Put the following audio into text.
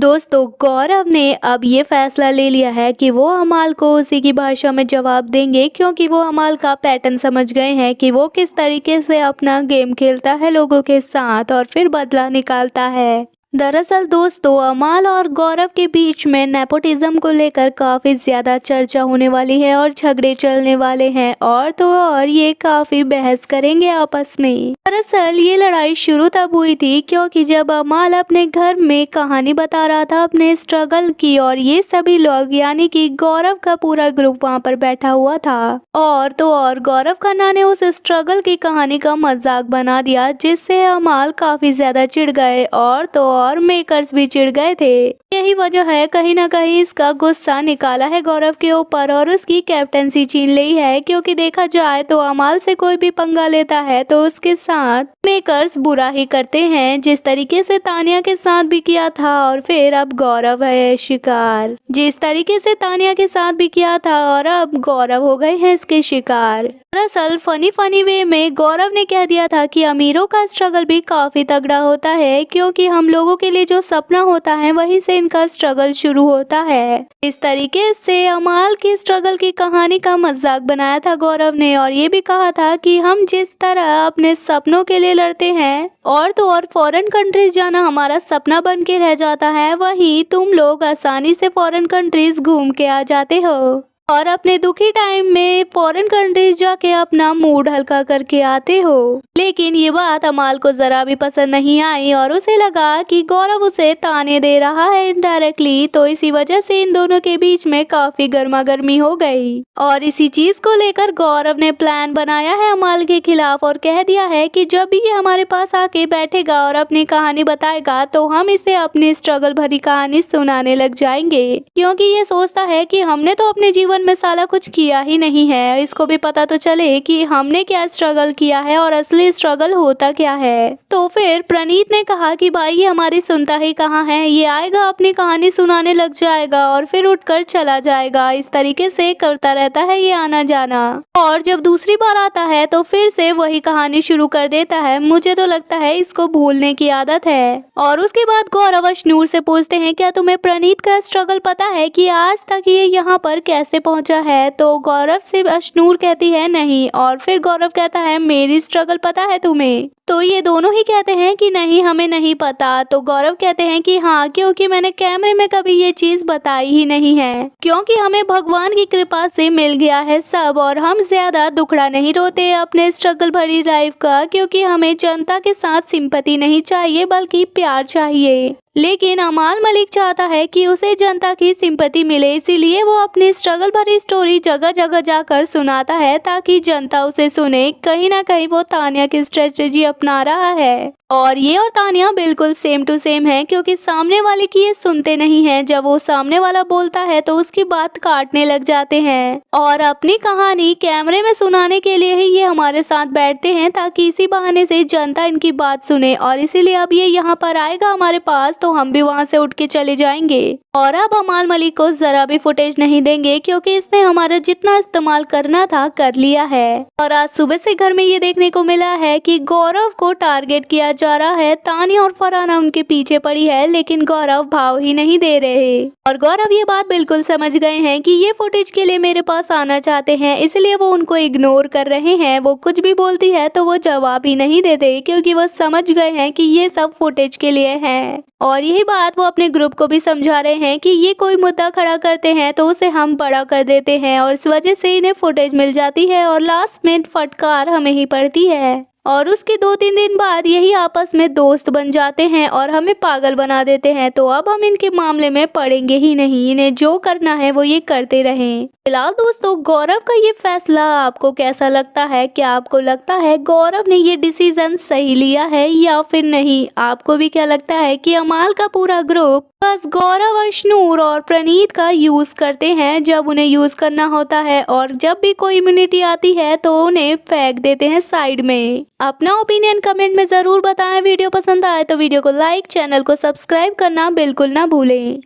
दोस्तों गौरव ने अब ये फैसला ले लिया है कि वो अमाल को उसी की भाषा में जवाब देंगे, क्योंकि वो अमाल का पैटर्न समझ गए हैं कि वो किस तरीके से अपना गेम खेलता है लोगों के साथ और फिर बदला निकालता है। दरअसल दोस्तों अमाल और गौरव के बीच में नेपोटिज्म को लेकर काफ़ी ज़्यादा चर्चा होने वाली है और झगड़े चलने वाले हैं और तो और ये काफ़ी बहस करेंगे आपस में। दरअसल ये लड़ाई शुरू तब हुई थी क्योंकि जब अमाल अपने घर में कहानी बता रहा था अपने स्ट्रगल की, और ये सभी लोग यानी कि गौरव का पूरा ग्रुप वहाँ पर बैठा हुआ था और तो और गौरव खन्ना ने उस स्ट्रगल की कहानी का मजाक बना दिया, जिससे अमाल काफ़ी ज़्यादा चिढ़ गए और तो और मेकर्स भी चिढ़ गए थे। यही वजह है कहीं ना कहीं इसका गुस्सा निकाला है गौरव के ऊपर और उसकी कैप्टनसी छीन ली है, क्योंकि देखा जाए तो अमाल से कोई भी पंगा लेता है तो उसके साथ मेकर्स बुरा ही करते हैं, जिस तरीके से तानिया के साथ भी किया था और फिर अब गौरव है शिकार। जिस तरीके से तानिया के साथ भी किया था और अब गौरव हो गए हैं इसके शिकार। दरअसल फनी वे में गौरव ने कह दिया था कि अमीरों का स्ट्रगल भी काफी तगड़ा होता है, क्योंकि हम लोगों के लिए जो सपना होता है वहीं से इनका स्ट्रगल शुरू होता है। इस तरीके से अमाल की स्ट्रगल की कहानी का मजाक बनाया था गौरव ने और ये भी कहा था कि हम जिस तरह अपने सपनों के लिए लड़ते हैं और तो और फॉरेन कंट्रीज जाना हमारा सपना बन के रह जाता है, वहीं तुम लोग आसानी से फॉरेन कंट्रीज घूम के आ जाते हो और अपने दुखी टाइम में फॉरेन कंट्रीज जाके अपना मूड हल्का करके आते हो। लेकिन ये बात अमाल को जरा भी पसंद नहीं आई और उसे लगा कि गौरव उसे ताने दे रहा है इनडायरेक्टली, तो इसी वजह से इन दोनों के बीच में काफी गर्मा गर्मी हो गई और इसी चीज को लेकर गौरव ने प्लान बनाया है अमाल के खिलाफ और कह दिया है कि जब भी ये हमारे पास आके बैठेगा और अपनी कहानी बताएगा तो हम इसे अपनी स्ट्रगल भरी कहानी सुनाने लग जाएंगे, क्योंकि ये सोचता है कि हमने तो अपने जीवन में साला कुछ किया ही नहीं है, इसको भी पता तो चले कि हमने क्या स्ट्रगल किया है और असली स्ट्रगल होता क्या है। तो फिर प्रणीत ने कहा कि भाई ये हमारी सुनता ही कहाँ है, ये आएगा अपनी कहानी सुनाने लग जाएगा और फिर उठकर चला जाएगा। इस तरीके से करता रहता है ये आना जाना और जब दूसरी बार आता है तो फिर से वही कहानी शुरू कर देता है। मुझे तो लगता है इसको भूलने की आदत है। और उसके बाद गौरव अशनूर से पूछते हैं क्या तुम्हें प्रणीत का स्ट्रगल पता है कि आज तक ये यहाँ पर कैसे पहुंचा है, तो गौरव से अशनूर कहती है नहीं और फिर गौरव कहता है मेरी स्ट्रगल पता है तुम्हें, तो ये दोनों ही कहते हैं कि नहीं हमें नहीं पता। तो गौरव कहते हैं कि हाँ, क्योंकि मैंने कैमरे में कभी ये चीज बताई ही नहीं है, क्योंकि हमें भगवान की कृपा से मिल गया है सब और हम ज्यादा दुखड़ा नहीं रोते अपने स्ट्रगल भरी लाइफ का, क्योंकि हमें जनता के साथ सिंपैथी नहीं चाहिए बल्कि प्यार चाहिए। लेकिन अमाल मलिक चाहता है कि उसे जनता की सिंपैथी मिले, इसीलिए वो अपनी स्ट्रगल भरी स्टोरी जगह जगह जाकर सुनाता है ताकि जनता उसे सुने। कहीं ना कहीं वो तानिया की स्ट्रेटजी अपना रहा है और ये और तानिया बिल्कुल सेम टू सेम है, क्योंकि सामने वाले की ये सुनते नहीं हैं। जब वो सामने वाला बोलता है तो उसकी बात काटने लग जाते हैं और अपनी कहानी कैमरे में सुनाने के लिए ही ये हमारे साथ बैठते हैं ताकि इसी बहाने से जनता इनकी बात सुने। और इसीलिए अब ये यहाँ पर आएगा हमारे पास तो हम भी वहाँ से उठ के चले जाएंगे और अब अमाल मलिक को जरा भी फुटेज नहीं देंगे, क्योंकि इसने हमारा जितना इस्तेमाल करना था कर लिया है। और आज सुबह से घर में ये देखने को मिला है कि गौरव को टारगेट किया जा रहा है। तानिया और फरहाना उनके पीछे पड़ी है, लेकिन गौरव भाव ही नहीं दे रहे और गौरव ये बात बिल्कुल समझ गए हैं कि ये फुटेज के लिए मेरे पास आना चाहते हैं, इसलिए वो उनको इग्नोर कर रहे हैं। वो कुछ भी बोलती है तो वो जवाब ही नहीं देते, क्योंकि वो समझ गए हैं कि ये सब फुटेज के लिए है। और यही बात वो अपने ग्रुप को भी समझा रहे हैं कि ये कोई मुद्दा खड़ा करते हैं तो उसे हम बड़ा कर देते हैं और इस वजह से इन्हें फुटेज मिल जाती है और लास्ट में फटकार हमें ही पड़ती है। और उसके 2-3 दिन बाद यही आपस में दोस्त बन जाते हैं और हमें पागल बना देते हैं। तो अब हम इनके मामले में पड़ेंगे ही नहीं, इन्हें जो करना है वो ये करते रहें। फिलहाल दोस्तों गौरव का ये फैसला आपको कैसा लगता है? क्या आपको लगता है गौरव ने ये डिसीजन सही लिया है या फिर नहीं? आपको भी क्या लगता है कि अमाल का पूरा ग्रुप बस गौरव, अशनूर और प्रणीत का यूज करते हैं जब उन्हें यूज करना होता है, और जब भी कोई इम्यूनिटी आती है तो उन्हें फेंक देते हैं साइड में? अपना ओपिनियन कमेंट में जरूर बताएं। वीडियो पसंद आए तो वीडियो को लाइक, चैनल को सब्सक्राइब करना बिल्कुल ना भूलें।